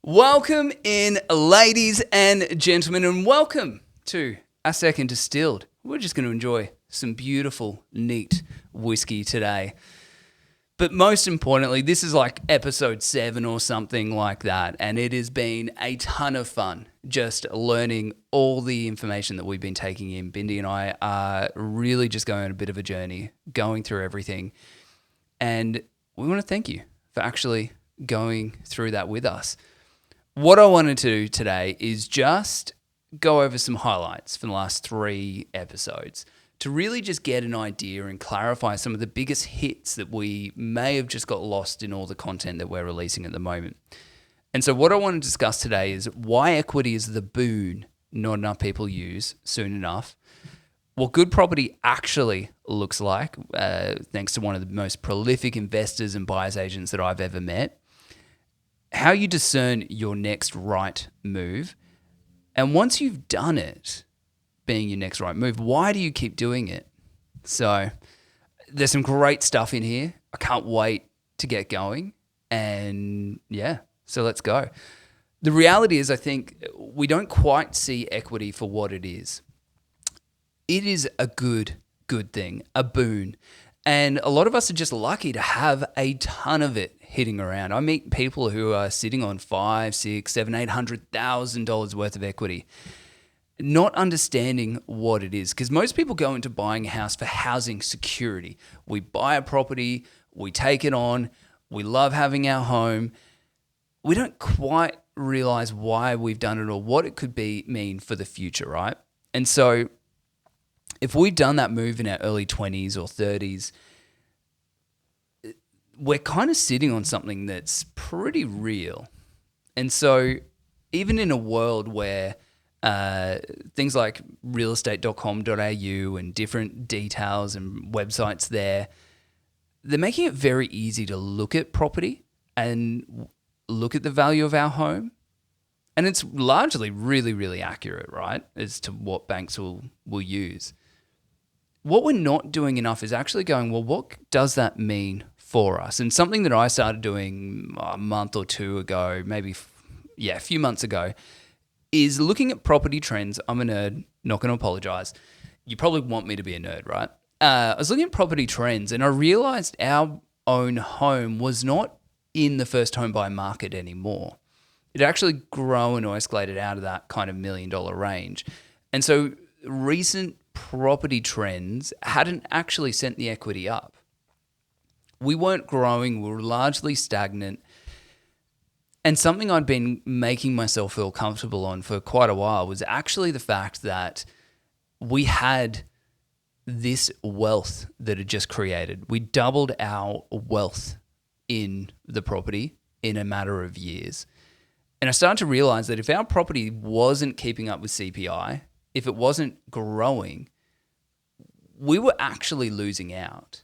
Welcome in, ladies and gentlemen, and welcome to our second Distilled. We're just going to enjoy some beautiful, neat whiskey today. But most importantly, this is like episode 7 or something like that, and it has been a ton of fun just learning all the information that we've been taking in. Bindi and I are really just going on a bit of a journey, going through everything, and we want to thank you for actually going through that with us. What I wanted to do today is just go over some highlights from the last 3 episodes to really just get an idea and clarify some of the biggest hits that we may have just got lost in all the content that we're releasing at the moment. And so what I want to discuss today is why equity is the boon not enough people use soon enough, what good property actually looks like, thanks to one of the most prolific investors and buyers agents that I've ever met, how you discern your next right move, and once you've done it, being your next right move, why do you keep doing it? So there's some great stuff in here. I can't wait to get going. And yeah, so let's go. The reality is I think we don't quite see equity for what it is. It is a good thing, a boon. And a lot of us are just lucky to have a ton of it hitting around. I meet people who are sitting on $500,000, $600,000, $700,000, $800,000 worth of equity, not understanding what it is. Because most people go into buying a house for housing security. We buy a property, we take it on, we love having our home. We don't quite realize why we've done it or what it could mean for the future, right? And so if we've done that move in our early 20s or 30s, we're kind of sitting on something that's pretty real. And so even in a world where things like realestate.com.au and different details and websites there, they're making it very easy to look at property and look at the value of our home. And it's largely really, really accurate, right, as to what banks will use. What we're not doing enough is actually going, well, what does that mean for us? And something that I started doing a month or 2 ago, a few months ago, is looking at property trends. I'm a nerd, not going to apologize. You probably want me to be a nerd, right? I was looking at property trends and I realized our own home was not in the first home buyer market anymore. It actually grown or escalated out of that kind of $1 million range. And so recent property trends hadn't actually sent the equity up. We weren't growing, we were largely stagnant. And something I'd been making myself feel comfortable on for quite a while was actually the fact that we had this wealth that had just created. We doubled our wealth in the property in a matter of years. And I started to realize that if our property wasn't keeping up with CPI, if it wasn't growing, we were actually losing out.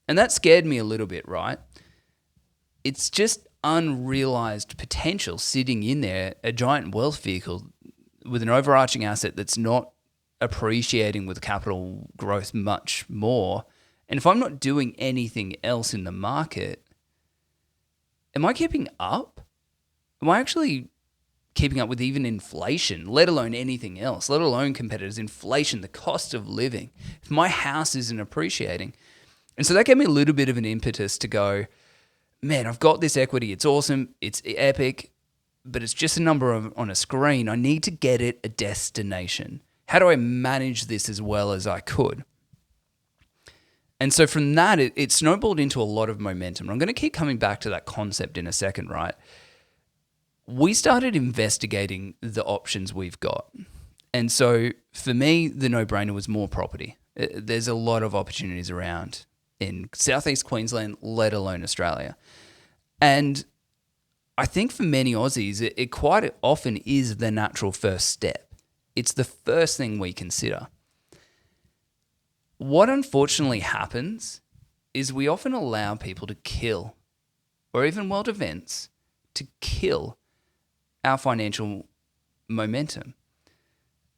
And that scared me a little bit, right? It's just unrealized potential sitting in there, a giant wealth vehicle with an overarching asset that's not appreciating with capital growth much more. And if I'm not doing anything else in the market, am I keeping up? Am I actually keeping up with even inflation, let alone anything else, let alone competitors, inflation, the cost of living, if my house isn't appreciating? And so that gave me a little bit of an impetus to go, man, I've got this equity. It's awesome. It's epic, but it's just a number on a screen. I need to get it a destination. How do I manage this as well as I could? And so from that, it snowballed into a lot of momentum. I'm going to keep coming back to that concept in a second, right? We started investigating the options we've got. And so for me, the no-brainer was more property. There's a lot of opportunities around in Southeast Queensland, let alone Australia. And I think for many Aussies, it quite often is the natural first step. It's the first thing we consider. What unfortunately happens is we often allow people to kill, or even world events, to kill our financial momentum.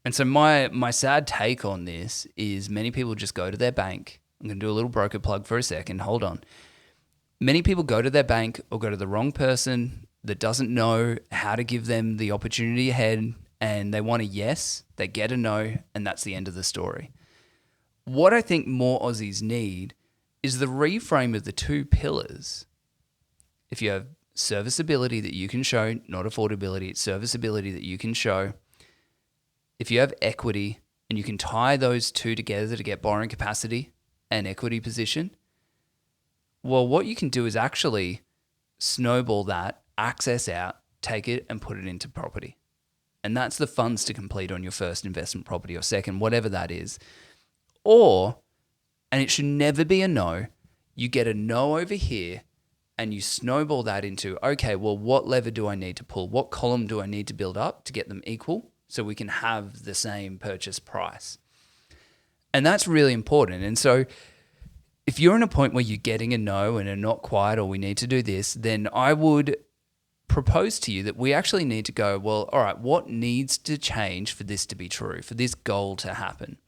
And so my sad take on this is many people just go to their bank. I'm going to do a little broker plug for a second. Hold on. Many people go to their bank or go to the wrong person that doesn't know how to give them the opportunity ahead, and they want a yes, they get a no, and that's the end of the story. What I think more Aussies need is the reframe of the two pillars. If you have serviceability that you can show, not affordability, it's serviceability that you can show. If you have equity and you can tie those two together to get borrowing capacity and equity position, well, what you can do is actually snowball that, access out, take it and put it into property. And that's the funds to complete on your first investment property or second, whatever that is. Or, and it should never be a no, you get a no over here and you snowball that into, okay, well, what lever do I need to pull? What column do I need to build up to get them equal so we can have the same purchase price? And that's really important. And so if you're in a point where you're getting a no and are not quite, or we need to do this, then I would propose to you that we actually need to go, well, all right, what needs to change for this to be true, for this goal to happen?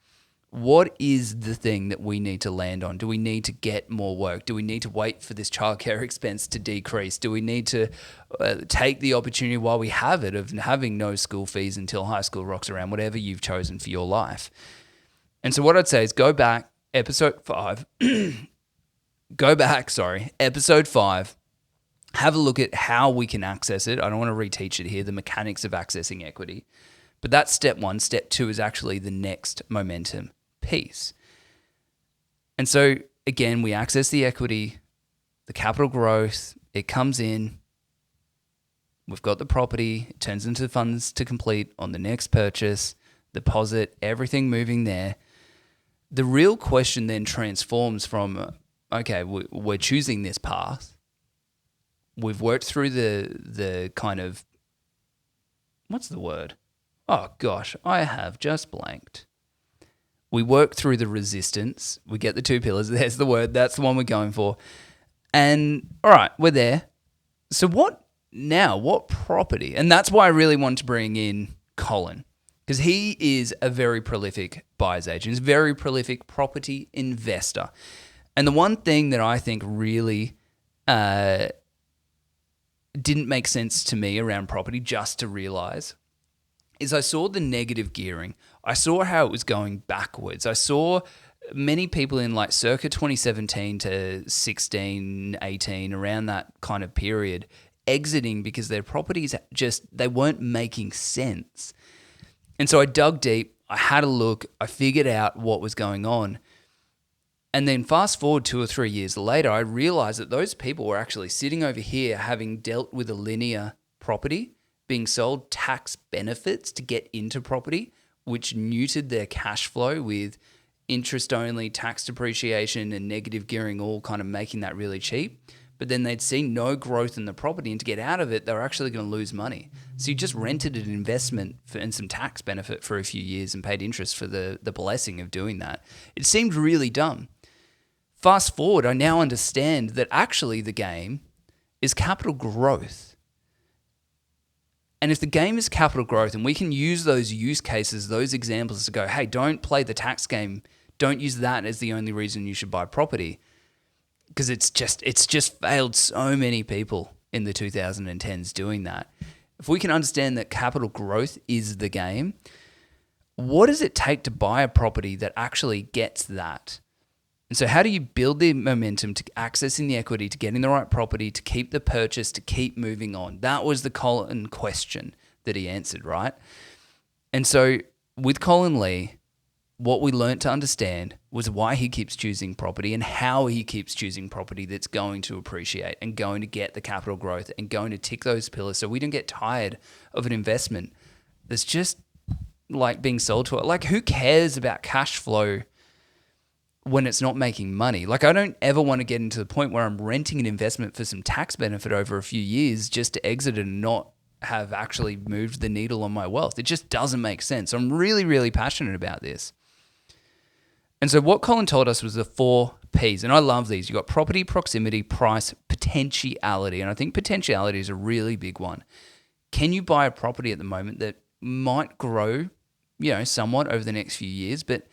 What is the thing that we need to land on? Do we need to get more work? Do we need to wait for this childcare expense to decrease? Do we need to take the opportunity while we have it of having no school fees until high school rocks around, whatever you've chosen for your life? And so what I'd say is episode 5, episode 5, have a look at how we can access it. I don't want to reteach it here, the mechanics of accessing equity. But that's step 1. Step 2 is actually the next momentum piece. And so, again, we access the equity, the capital growth, it comes in, we've got the property, it turns into funds to complete on the next purchase, deposit, everything moving there. The real question then transforms from, okay, we're choosing this path. We've worked through the kind of, what's the word? Oh gosh, I have just blanked. We work through the resistance. We get the two pillars. There's the word. That's the one we're going for. And all right, we're there. So what now? What property? And that's why I really wanted to bring in Colin, because he is a very prolific buyer's agent. He's a very prolific property investor. And the one thing that I think really didn't make sense to me around property, just to realize, is I saw the negative gearing. I saw how it was going backwards. I saw many people in like circa 2017 to 16, 18, around that kind of period, exiting because their properties they weren't making sense. And so I dug deep, I had a look, I figured out what was going on. And then fast forward 2 or 3 years later, I realized that those people were actually sitting over here having dealt with a linear property, being sold tax benefits to get into property, which neutered their cash flow with interest-only tax depreciation and negative gearing, all kind of making that really cheap. But then they'd seen no growth in the property, and to get out of it, they were actually going to lose money. So you just rented an investment and some tax benefit for a few years and paid interest for the blessing of doing that. It seemed really dumb. Fast forward, I now understand that actually the game is capital growth. And if the game is capital growth, and we can use those use cases, those examples to go, hey, don't play the tax game. Don't use that as the only reason you should buy property. Because it's just failed so many people in the 2010s doing that. If we can understand that capital growth is the game, what does it take to buy a property that actually gets that? And so how do you build the momentum to accessing the equity, to getting the right property, to keep the purchase, to keep moving on? That was the Colin question that he answered, right? And so with Colin Lee, what we learned to understand was why he keeps choosing property and how he keeps choosing property that's going to appreciate and going to get the capital growth and going to tick those pillars so we don't get tired of an investment that's just like being sold to it. Like, who cares about cash flow when it's not making money? Like, I don't ever want to get into the point where I'm renting an investment for some tax benefit over a few years just to exit it and not have actually moved the needle on my wealth. It just doesn't make sense. I'm really, really passionate about this. And so what Colin told us was the 4 Ps, and I love these. You've got property, proximity, price, potentiality. And I think potentiality is a really big one. Can you buy a property at the moment that might grow, somewhat over the next few years, but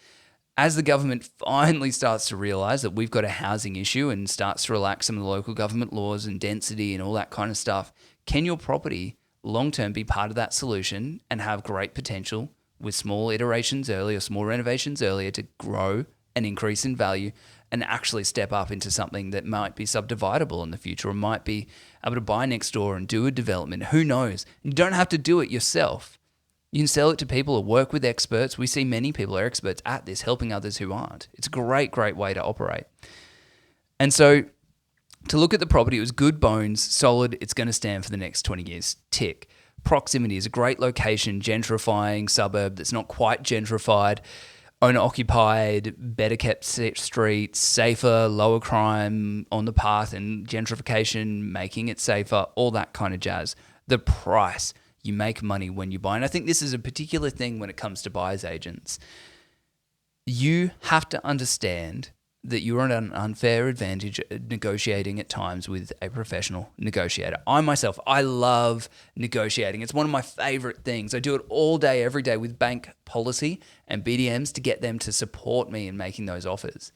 as the government finally starts to realize that we've got a housing issue and starts to relax some of the local government laws and density and all that kind of stuff, can your property long-term be part of that solution and have great potential with small iterations earlier, small renovations earlier to grow and increase in value and actually step up into something that might be subdividable in the future or might be able to buy next door and do a development. Who knows? You don't have to do it yourself. You can sell it to people or work with experts. We see many people are experts at this, helping others who aren't. It's a great, great way to operate. And so to look at the property, it was good bones, solid, it's going to stand for the next 20 years. Tick. Proximity is a great location, gentrifying suburb that's not quite gentrified, owner-occupied, better kept streets, safer, lower crime on the path, and gentrification, making it safer, all that kind of jazz. The price. You make money when you buy. And I think this is a particular thing when it comes to buyer's agents. You have to understand that you're at an unfair advantage negotiating at times with a professional negotiator. I love negotiating. It's one of my favorite things. I do it all day, every day with bank policy and BDMs to get them to support me in making those offers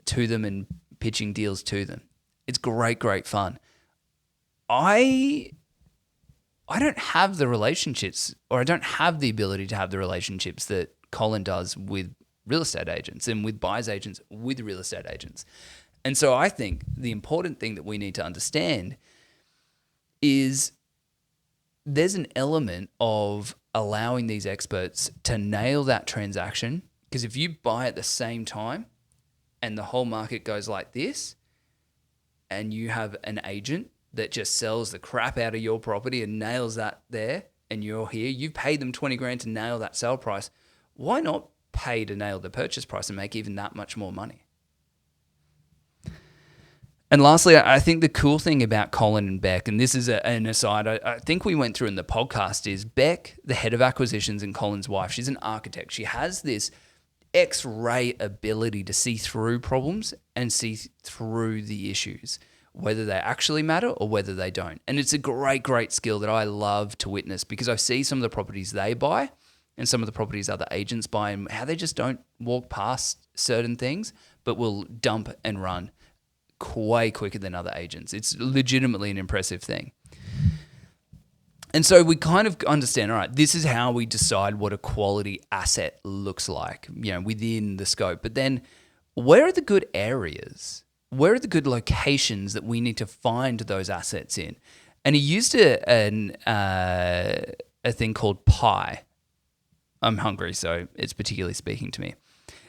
to them and pitching deals to them. It's great, great fun. I don't have the relationships, or I don't have the ability to have the relationships that Colin does with real estate agents and with buyer's agents with real estate agents. And so I think the important thing that we need to understand is there's an element of allowing these experts to nail that transaction, because if you buy at the same time and the whole market goes like this and you have an agent that just sells the crap out of your property and nails that there, and you're here, you've paid them 20 grand to nail that sale price. Why not pay to nail the purchase price and make even that much more money? And lastly, I think the cool thing about Colin and Beck, and this is an aside I think we went through in the podcast, is Beck, the head of acquisitions, and Colin's wife, she's an architect. She has this X-ray ability to see through problems and see through the issues, whether they actually matter or whether they don't. And it's a great, great skill that I love to witness, because I see some of the properties they buy and some of the properties other agents buy and how they just don't walk past certain things, but will dump and run way quicker than other agents. It's legitimately an impressive thing. And so we kind of understand, all right, this is how we decide what a quality asset looks like, within the scope. But then where are the good areas? Where are the good locations that we need to find those assets in? And he used a thing called PIE. I'm hungry, so it's particularly speaking to me.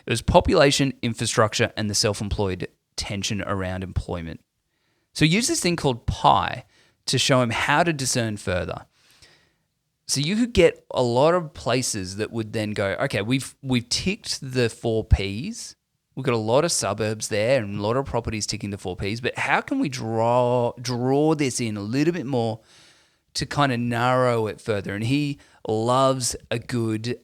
It was population, infrastructure, and the self-employed tension around employment. So he used this thing called PIE to show him how to discern further. So you could get a lot of places that would then go, okay, we've ticked the 4 Ps. We've got a lot of suburbs there and a lot of properties ticking the 4 Ps, but how can we draw this in a little bit more to kind of narrow it further? And he loves a good,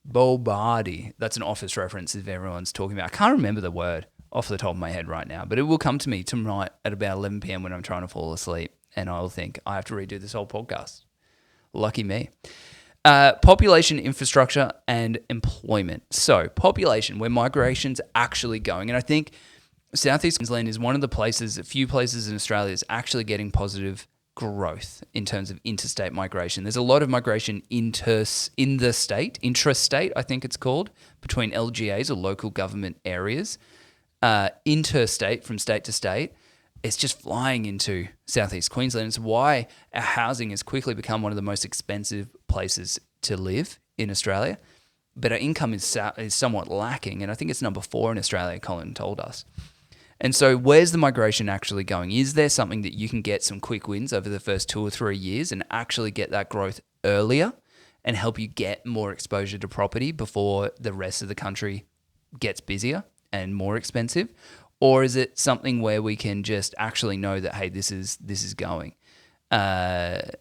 Bobardi. That's an Office reference if everyone's talking about. I can't remember the word off the top of my head right now, but it will come to me tonight at about 11 p.m. when I'm trying to fall asleep, and I'll think I have to redo this whole podcast. Lucky me. Population, infrastructure, and employment. So population, where migration's actually going. And I think Southeast Queensland is one of a few places in Australia is actually getting positive growth in terms of interstate migration. There's a lot of migration intrastate, I think it's called, between LGAs or local government areas. Interstate, from state to state. It's just flying into Southeast Queensland. It's why our housing has quickly become one of the most expensive places to live in Australia. But our income is somewhat lacking, and I think it's number 4 in Australia, Colin told us. And so where's the migration actually going? Is there something that you can get some quick wins over the first 2 or 3 years and actually get that growth earlier and help you get more exposure to property before the rest of the country gets busier and more expensive? Or is it something where we can just actually know that, hey, this is going? And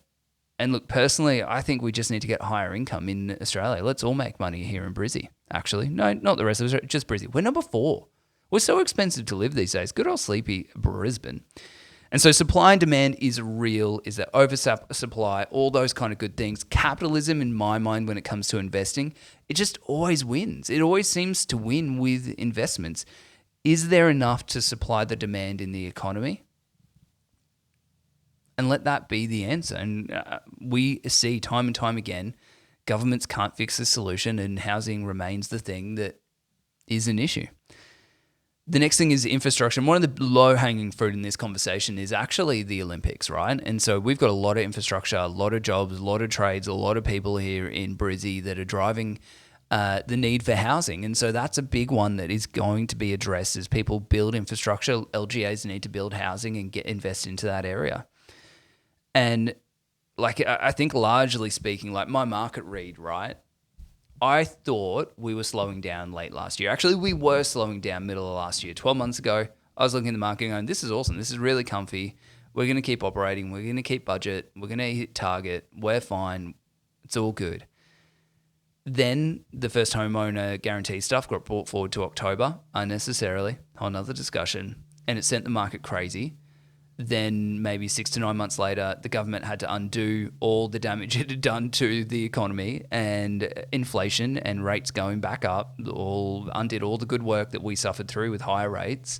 look, personally, I think we just need to get higher income in Australia. Let's all make money here in Brizzy, actually. No, not the rest of Australia, just Brizzy. We're number 4. We're so expensive to live these days. Good old sleepy Brisbane. And so supply and demand is real, is there oversupply, all those kind of good things. Capitalism, in my mind, when it comes to investing, it just always wins. It always seems to win with investments. is there enough to supply the demand in the economy? And let that be the answer. And we see time and time again, governments can't fix the solution, and housing remains the thing that is an issue. The next thing is infrastructure. And one of the low-hanging fruit in this conversation is actually the Olympics, right? And so we've got a lot of infrastructure, a lot of jobs, a lot of trades, a lot of people here in Brizzy that are driving the need for housing. And so that's a big one that is going to be addressed as people build infrastructure. LGAs need to build housing and invest into that area. And like I think largely speaking, like my market read, right? I thought we were slowing down late last year. Actually, we were slowing down middle of last year. 12 months ago, I was looking at the market going, this is awesome. This is really comfy. We're going to keep operating. We're going to keep budget. We're going to hit target. We're fine. It's all good. Then the first homeowner guarantee stuff got brought forward to October unnecessarily. Whole nother discussion. And it sent the market crazy. Then maybe 6 to 9 months later, the government had to undo all the damage it had done to the economy, and inflation and rates going back up undid all the good work that we suffered through with higher rates.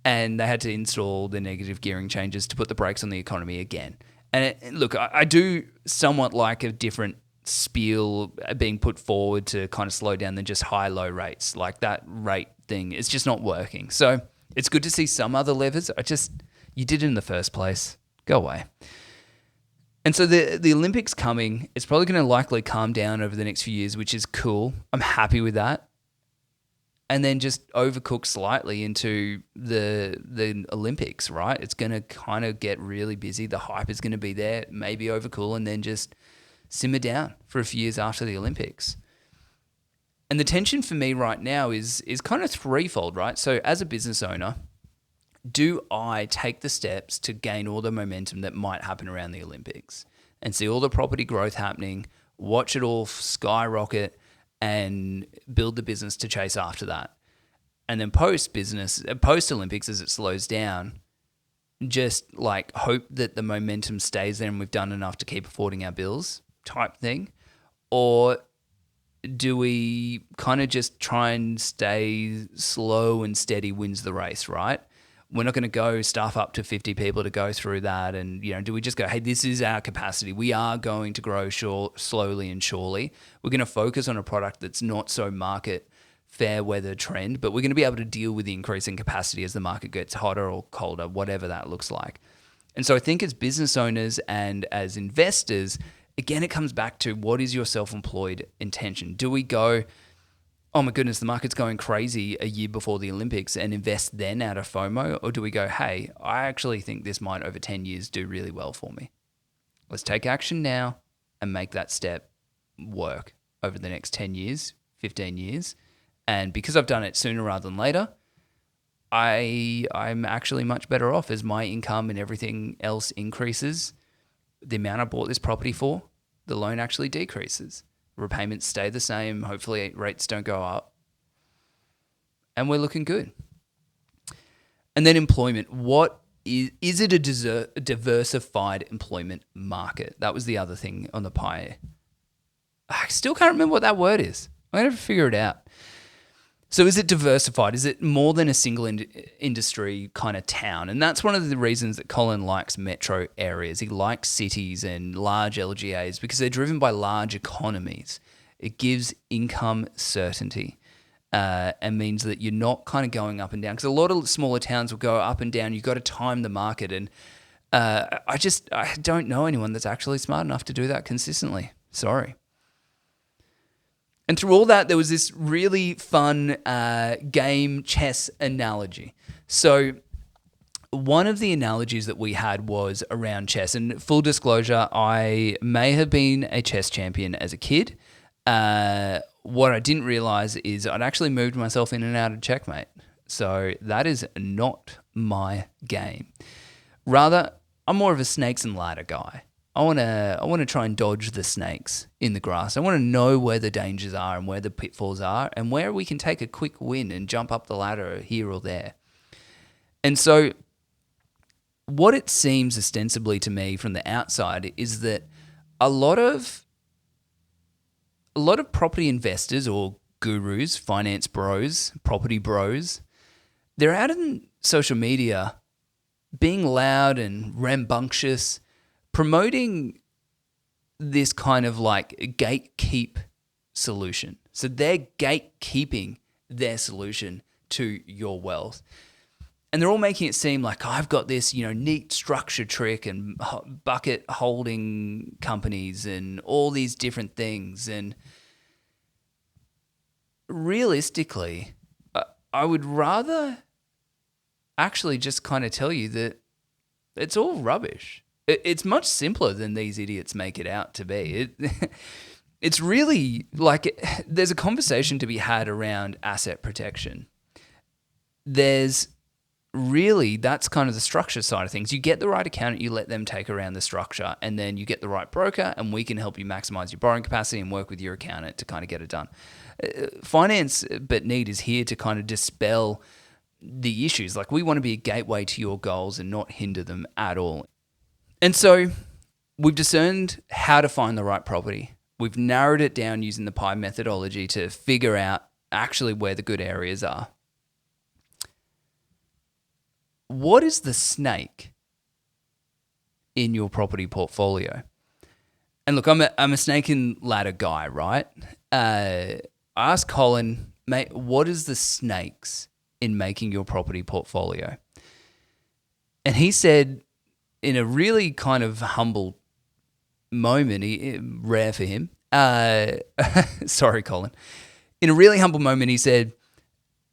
And they had to install the negative gearing changes to put the brakes on the economy again. And look, I do somewhat like a different spiel being put forward to kind of slow down than just high-low rates. Like that rate thing, it's just not working. So it's good to see some other levers. You did it in the first place. Go away. And so the Olympics coming, it's probably going to likely calm down over the next few years, which is cool. I'm happy with that. And then just overcook slightly into the Olympics, right? It's going to kind of get really busy. The hype is going to be there, maybe overcool, and then just simmer down for a few years after the Olympics. And the tension for me right now is kind of threefold, right? So as a business owner, do I take the steps to gain all the momentum that might happen around the Olympics and see all the property growth happening, watch it all skyrocket, and build the business to chase after that? And then post-Olympics, as it slows down, just like hope that the momentum stays there and we've done enough to keep affording our bills type thing? Or do we kind of just try and stay slow and steady wins the race, right? We're not going to go staff up to 50 people to go through that. And, do we just go, hey, this is our capacity. We are going to grow slowly and surely. We're going to focus on a product that's not so market fair weather trend, but we're going to be able to deal with the increase in capacity as the market gets hotter or colder, whatever that looks like. And so I think as business owners and as investors, again, it comes back to what is your self-employed intention? Do we go, oh my goodness, the market's going crazy a year before the Olympics and invest then out of FOMO? Or do we go, hey, I actually think this might over 10 years do really well for me. Let's take action now and make that step work over the next 10 years, 15 years. And because I've done it sooner rather than later, I'm actually much better off as my income and everything else increases. The amount I bought this property for, the loan actually decreases. Repayments stay the same. Hopefully rates don't go up. And we're looking good. And then employment. What is it a diversified employment market? That was the other thing on the pie. I still can't remember what that word is. I'm going to figure it out. So is it diversified? Is it more than a single industry kind of town? And that's one of the reasons that Colin likes metro areas. He likes cities and large LGAs because they're driven by large economies. It gives income certainty and means that you're not kind of going up and down. Because a lot of smaller towns will go up and down. You've got to time the market. And I don't know anyone that's actually smart enough to do that consistently. Sorry. And through all that, there was this really fun game chess analogy. So one of the analogies that we had was around chess. And full disclosure, I may have been a chess champion as a kid. What I didn't realize is I'd actually moved myself in and out of checkmate. So that is not my game. Rather, I'm more of a snakes and ladder guy. I want to try and dodge the snakes in the grass. I want to know where the dangers are and where the pitfalls are and where we can take a quick win and jump up the ladder here or there. And so what it seems ostensibly to me from the outside is that a lot of property investors or gurus, finance bros, property bros, they're out in social media being loud and rambunctious, promoting this kind of like gatekeep solution. So they're gatekeeping their solution to your wealth. And they're all making it seem like I've got this, neat structure trick and bucket holding companies and all these different things. And realistically, I would rather actually just kind of tell you that it's all rubbish. It's much simpler than these idiots make it out to be. It's really like there's a conversation to be had around asset protection. That's kind of the structure side of things. You get the right accountant, you let them take around the structure, and then you get the right broker, and we can help you maximize your borrowing capacity and work with your accountant to kind of get it done. Finance but Need is here to kind of dispel the issues. Like, we want to be a gateway to your goals and not hinder them at all. And so we've discerned how to find the right property. We've narrowed it down using the pie methodology to figure out actually where the good areas are. What is the snake in your property portfolio? And look, I'm a snake and ladder guy, right? I asked Colin, mate, what is the snakes in making your property portfolio? And he said, in a really kind of humble moment, rare for him, sorry, Colin. In a really humble moment, he said,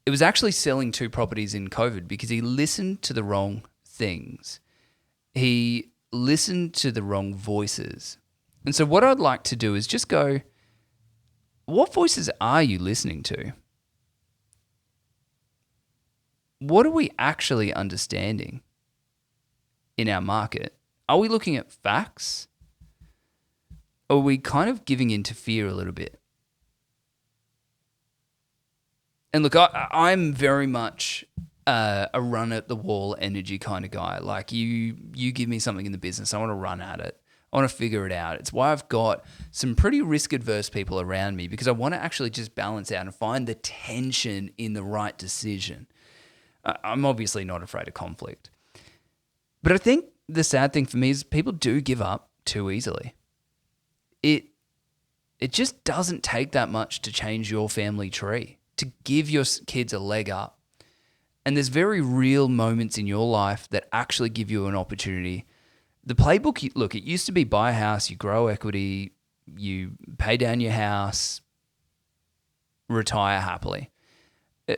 it was actually selling 2 properties in COVID because he listened to the wrong things. He listened to the wrong voices. And so what I'd like to do is just go, what voices are you listening to? What are we actually understanding in our market? Are we looking at facts? Or are we kind of giving in to fear a little bit? And look, I'm very much a run-at-the-wall energy kind of guy. Like, you give me something in the business, I want to run at it. I want to figure it out. It's why I've got some pretty risk-averse people around me, because I want to actually just balance out and find the tension in the right decision. I'm obviously not afraid of conflict. But I think the sad thing for me is people do give up too easily. It just doesn't take that much to change your family tree, to give your kids a leg up. And there's very real moments in your life that actually give you an opportunity. The playbook, look, it used to be buy a house, you grow equity, you pay down your house, retire happily.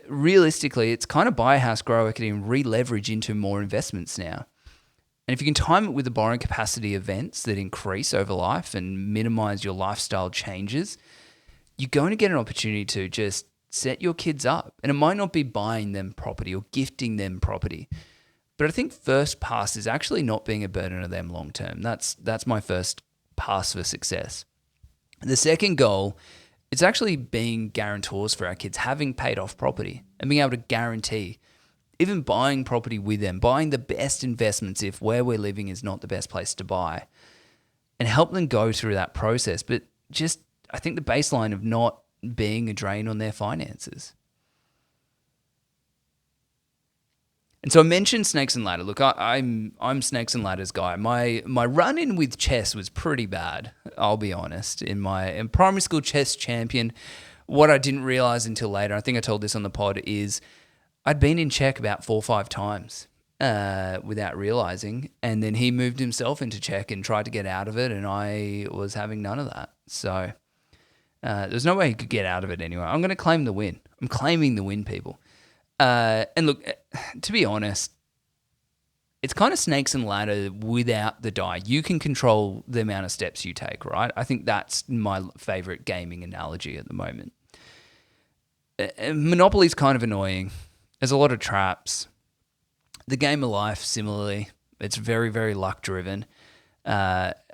Realistically, it's kind of buy a house, grow equity, and re-leverage into more investments now. And if you can time it with the borrowing capacity events that increase over life and minimize your lifestyle changes, you're going to get an opportunity to just set your kids up. And it might not be buying them property or gifting them property, but I think first pass is actually not being a burden on them long term. That's my first pass for success. The second goal, it's actually being guarantors for our kids, having paid off property and being able to guarantee, even buying property with them, buying the best investments if where we're living is not the best place to buy, and help them go through that process. But just, I think the baseline of not being a drain on their finances. And so I mentioned snakes and ladder. Look, I'm snakes and ladders guy. My run-in with chess was pretty bad, I'll be honest. In primary school chess champion, what I didn't realize until later, I think I told this on the pod, is I'd been in check about 4 or 5 times without realizing. And then he moved himself into check and tried to get out of it, and I was having none of that. So there's no way he could get out of it anyway. I'm going to claim the win. I'm claiming the win, people. And look, to be honest, it's kind of snakes and ladder without the die. You can control the amount of steps you take, right? I think that's my favorite gaming analogy at the moment. Monopoly's kind of annoying. There's a lot of traps. The game of life, similarly, it's very, very luck driven.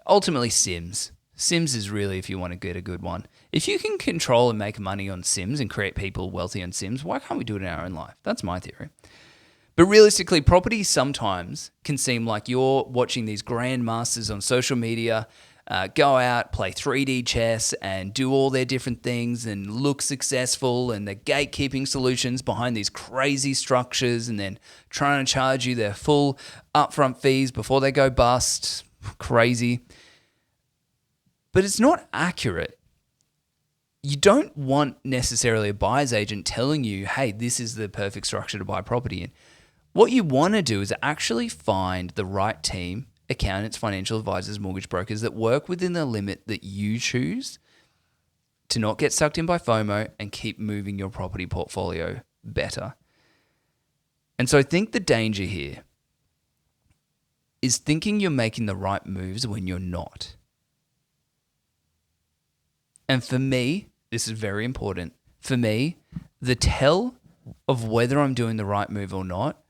Ultimately, Sims. Sims is really, if you want to get a good one. If you can control and make money on Sims and create people wealthy on Sims, why can't we do it in our own life? That's my theory. But realistically, property sometimes can seem like you're watching these grandmasters on social media go out, play 3D chess and do all their different things and look successful, and the gatekeeping solutions behind these crazy structures, and then trying to charge you their full upfront fees before they go bust. Crazy. But it's not accurate. You don't want necessarily a buyer's agent telling you, hey, this is the perfect structure to buy property in. What you want to do is actually find the right team, accountants, financial advisors, mortgage brokers that work within the limit that you choose to not get sucked in by FOMO and keep moving your property portfolio better. And so I think the danger here is thinking you're making the right moves when you're not. And for me, this is very important. For me, the tell of whether I'm doing the right move or not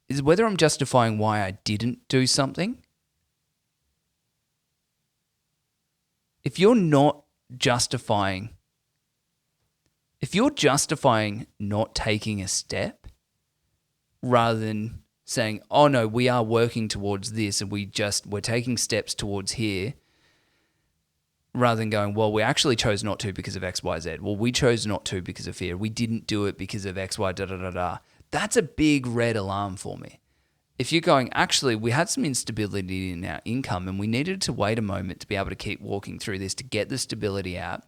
is whether I'm justifying why I didn't do something. If you're justifying not taking a step rather than saying, oh no, we are working towards this and we're taking steps towards here, rather than going, well, we actually chose not to because of X, Y, Z. Well, we chose not to because of fear. We didn't do it because of X, Y, da, da, da, da. That's a big red alarm for me. If you're going, actually, we had some instability in our income and we needed to wait a moment to be able to keep walking through this to get the stability out.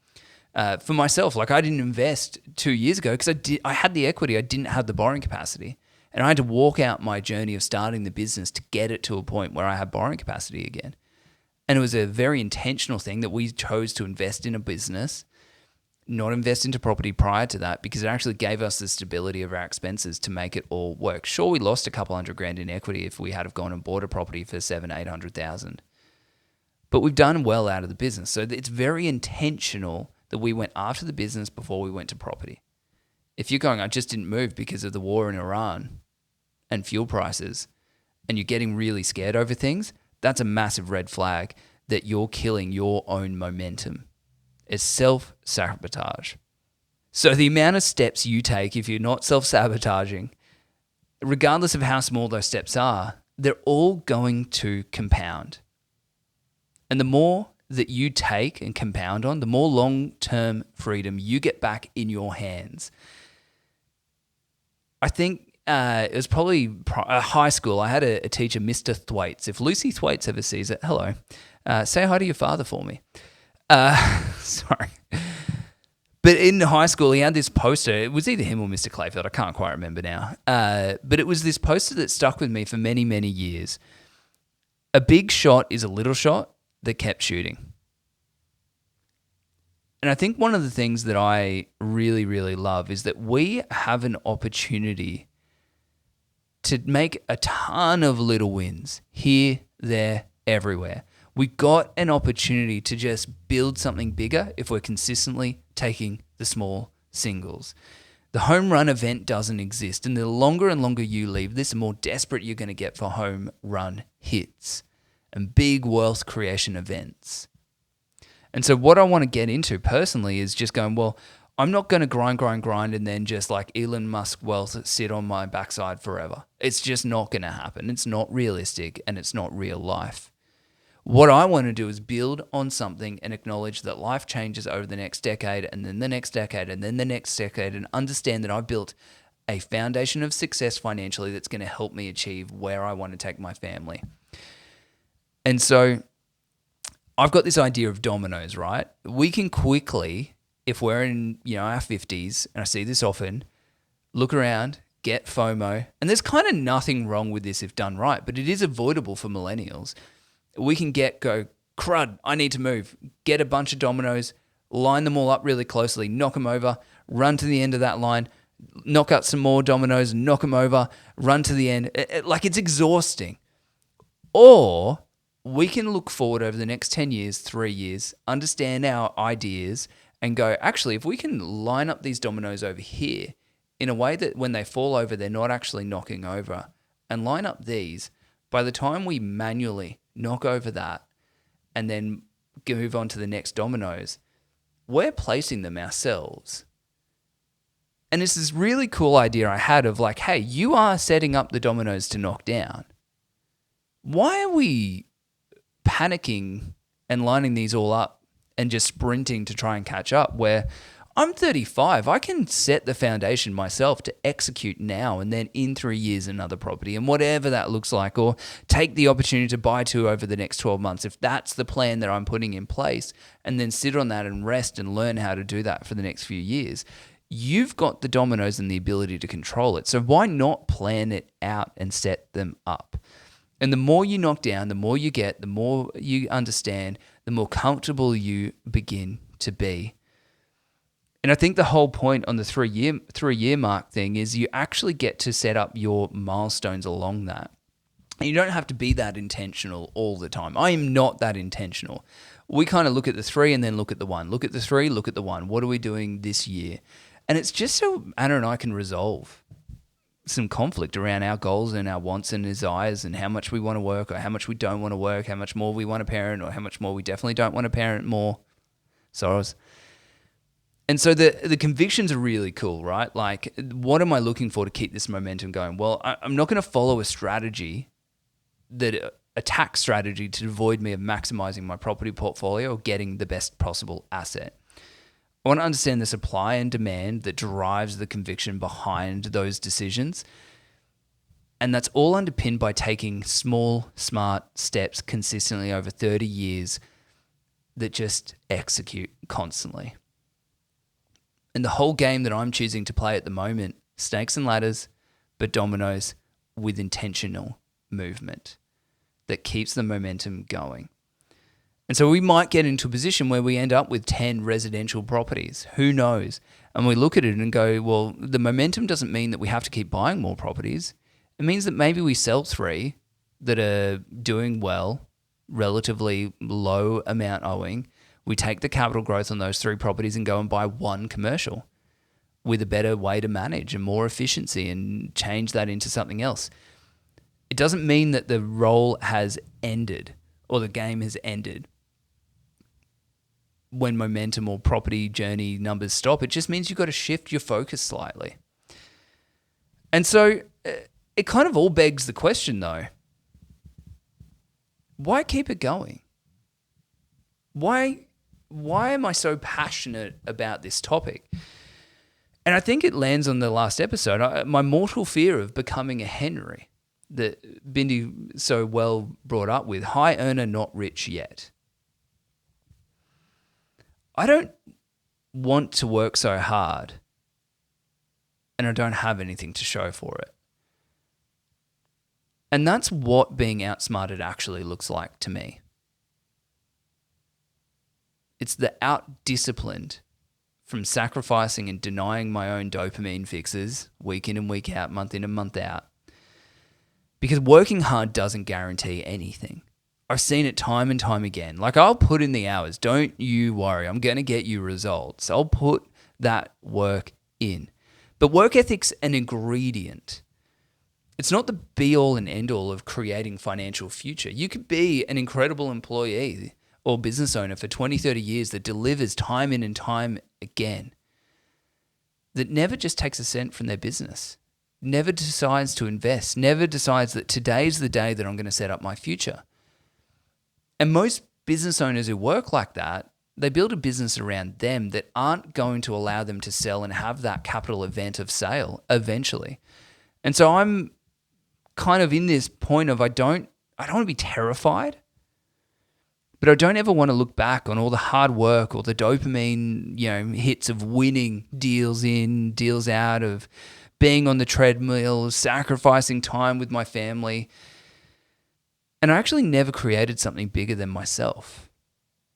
For myself, like I didn't invest 2 years ago because I had the equity. I didn't have the borrowing capacity. And I had to walk out my journey of starting the business to get it to a point where I had borrowing capacity again. And it was a very intentional thing that we chose to invest in a business, not invest into property prior to that, because it actually gave us the stability of our expenses to make it all work. Sure, we lost a couple $100,000 in equity if we had have gone and bought a property for $700,000-800,000, but we've done well out of the business. So it's very intentional that we went after the business before we went to property. If you're going, I just didn't move because of the war in Iran and fuel prices, and you're getting really scared over things, that's a massive red flag that you're killing your own momentum. It's self-sabotage. So the amount of steps you take, if you're not self-sabotaging, regardless of how small those steps are, they're all going to compound. And the more that you take and compound on, the more long-term freedom you get back in your hands. I think it was probably high school. I had a teacher, Mr. Thwaites. If Lucy Thwaites ever sees it, hello. Say hi to your father for me. Sorry. But in high school, he had this poster. It was either him or Mr. Clayfield. I can't quite remember now. But it was this poster that stuck with me for many, many years. A big shot is a little shot that kept shooting. And I think one of the things that I really, really love is that we have an opportunity to make a ton of little wins here, there, everywhere. We got an opportunity to just build something bigger if we're consistently taking the small singles. The home run event doesn't exist, and the longer and longer you leave this, the more desperate you're going to get for home run hits and big wealth creation events. And so what I want to get into personally is just going, well, I'm not going to grind, and then just like Elon Musk wealth sit on my backside forever. It's just not going to happen. It's not realistic, and it's not real life. What I want to do is build on something and acknowledge that life changes over the next decade, and then the next decade, and then the next decade, and understand that I've built a foundation of success financially that's going to help me achieve where I want to take my family. And so I've got this idea of dominoes, right? We can quickly, if we're in our 50s, and I see this often, look around, get FOMO, and there's kind of nothing wrong with this if done right, but it is avoidable for millennials. We can go, crud, I need to move, get a bunch of dominoes, line them all up really closely, knock them over, run to the end of that line, knock out some more dominoes, knock them over, run to the end. It's exhausting. Or we can look forward over the next 10 years, 3 years, understand our ideas, and go, actually, if we can line up these dominoes over here in a way that when they fall over, they're not actually knocking over, and line up these, by the time we manually knock over that and then move on to the next dominoes, we're placing them ourselves. And it's this really cool idea I had of like, hey, you are setting up the dominoes to knock down. Why are we panicking and lining these all up and just sprinting to try and catch up, where I'm 35. I can set the foundation myself to execute now and then in 3 years another property and whatever that looks like, or take the opportunity to buy 2 over the next 12 months if that's the plan that I'm putting in place, and then sit on that and rest and learn how to do that for the next few years. You've got the dominoes and the ability to control it. So why not plan it out and set them up? And the more you knock down, the more you get, the more you understand, the more comfortable you begin to be. And I think the whole point on the three-year mark thing is you actually get to set up your milestones along that. And you don't have to be that intentional all the time. I am not that intentional. We kind of look at the 3 and then look at the 1. Look at the 3, look at the 1. What are we doing this year? And it's just so Anna and I can resolve some conflict around our goals and our wants and desires and how much we want to work or how much we don't want to work, how much more we want to parent or how much more we definitely don't want to parent more. Sorrows. And so the convictions are really cool, right? Like, what am I looking for to keep this momentum going? Well, I'm not going to follow a strategy, a tax strategy, to avoid me of maximizing my property portfolio or getting the best possible asset. I want to understand the supply and demand that drives the conviction behind those decisions. And that's all underpinned by taking small, smart steps consistently over 30 years that just execute constantly. And the whole game that I'm choosing to play at the moment, snakes and ladders, but dominoes with intentional movement that keeps the momentum going. And so we might get into a position where we end up with 10 residential properties. Who knows? And we look at it and go, well, the momentum doesn't mean that we have to keep buying more properties. It means that maybe we sell 3 that are doing well, relatively low amount owing. We take the capital growth on those 3 properties and go and buy 1 commercial with a better way to manage and more efficiency and change that into something else. It doesn't mean that the role has ended or the game has ended when momentum or property journey numbers stop. It just means you've got to shift your focus slightly. And so it kind of all begs the question though, why keep it going? Why am I so passionate about this topic? And I think it lands on the last episode, my mortal fear of becoming a Henry that Bindi so well brought up with, high earner, not rich yet. I don't want to work so hard and I don't have anything to show for it. And that's what being outsmarted actually looks like to me. It's the out-disciplined from sacrificing and denying my own dopamine fixes week in and week out, month in and month out. Because working hard doesn't guarantee anything. I've seen it time and time again. Like, I'll put in the hours. Don't you worry. I'm going to get you results. I'll put that work in. But work ethic's an ingredient. It's not the be-all and end-all of creating financial future. You could be an incredible employee or business owner for 20, 30 years that delivers time in and time again, that never just takes a cent from their business, never decides to invest, never decides that today's the day that I'm going to set up my future. And most business owners who work like that, they build a business around them that aren't going to allow them to sell and have that capital event of sale eventually. And so I'm kind of in this point of I don't want to be terrified, but I don't ever want to look back on all the hard work or the dopamine, hits of winning deals in, deals out, of being on the treadmill, sacrificing time with my family. And I actually never created something bigger than myself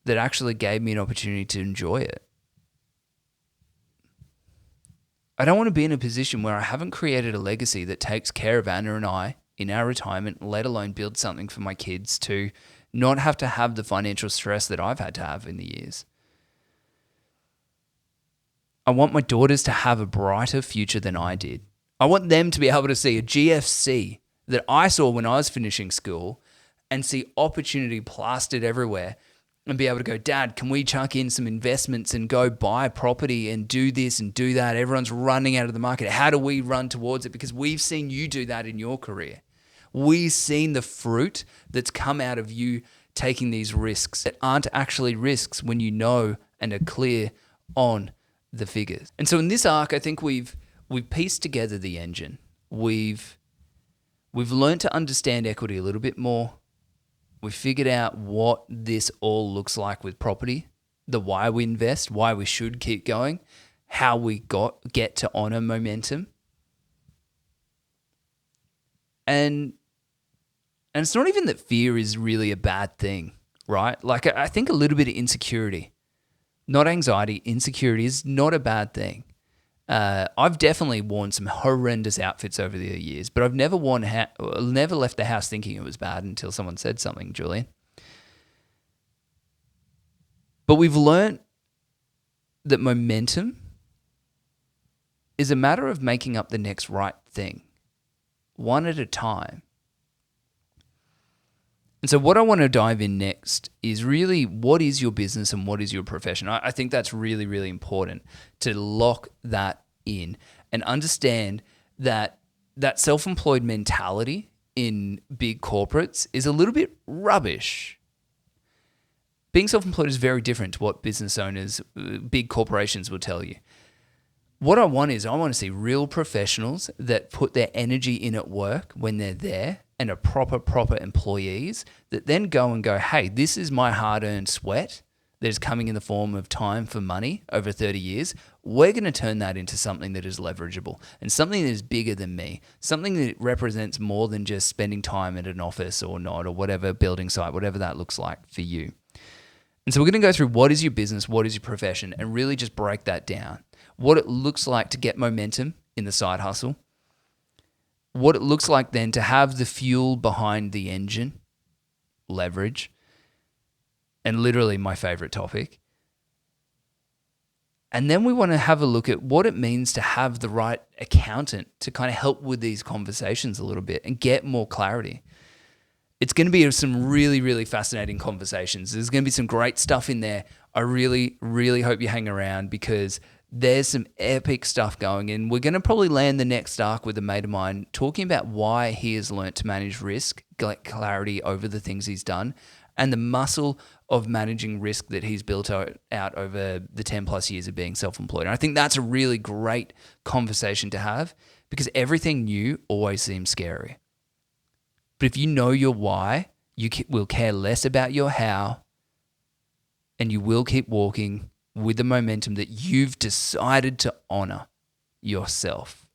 that actually gave me an opportunity to enjoy it. I don't want to be in a position where I haven't created a legacy that takes care of Anna and I in our retirement, let alone build something for my kids to not have to have the financial stress that I've had to have in the years. I want my daughters to have a brighter future than I did. I want them to be able to see a GFC that I saw when I was finishing school and see opportunity plastered everywhere and be able to go, Dad, can we chuck in some investments and go buy property and do this and do that? Everyone's running out of the market. How do we run towards it? Because we've seen you do that in your career. We've seen the fruit that's come out of you taking these risks that aren't actually risks when you know and are clear on the figures. And so in this arc, I think we've pieced together the engine. We've learned to understand equity a little bit more. We figured out what this all looks like with property, the why we invest, why we should keep going, how we get to honor momentum. And it's not even that fear is really a bad thing, right? Like, I think a little bit of insecurity, not anxiety, insecurity is not a bad thing. I've definitely worn some horrendous outfits over the years, but I've never never left the house thinking it was bad until someone said something, Julian. But we've learned that momentum is a matter of making up the next right thing, one at a time. And so what I want to dive in next is really what is your business and what is your profession? I think that's really, really important to lock that in and understand that self-employed mentality in big corporates is a little bit rubbish. Being self-employed is very different to what business owners, big corporations will tell you. What I want to see real professionals that put their energy in at work when they're there and are proper employees that then go, hey, this is my hard-earned sweat that is coming in the form of time for money over 30 years. We're going to turn that into something that is leverageable and something that is bigger than me, something that represents more than just spending time at an office or not, or whatever building site, whatever that looks like for you. And so we're going to go through what is your business, what is your profession, and really just break that down. What it looks like to get momentum in the side hustle. What it looks like then to have the fuel behind the engine, leverage, and literally my favorite topic. And then we want to have a look at what it means to have the right accountant to kind of help with these conversations a little bit and get more clarity. It's going to be some really, really fascinating conversations. There's going to be some great stuff in there. I really, really hope you hang around because there's some epic stuff going, and we're going to probably land the next arc with a mate of mine talking about why he has learnt to manage risk, get clarity over the things he's done, and the muscle of managing risk that he's built out over the 10 plus years of being self-employed. And I think that's a really great conversation to have because everything new always seems scary. But if you know your why, you will care less about your how, and you will keep walking with the momentum that you've decided to honor yourself.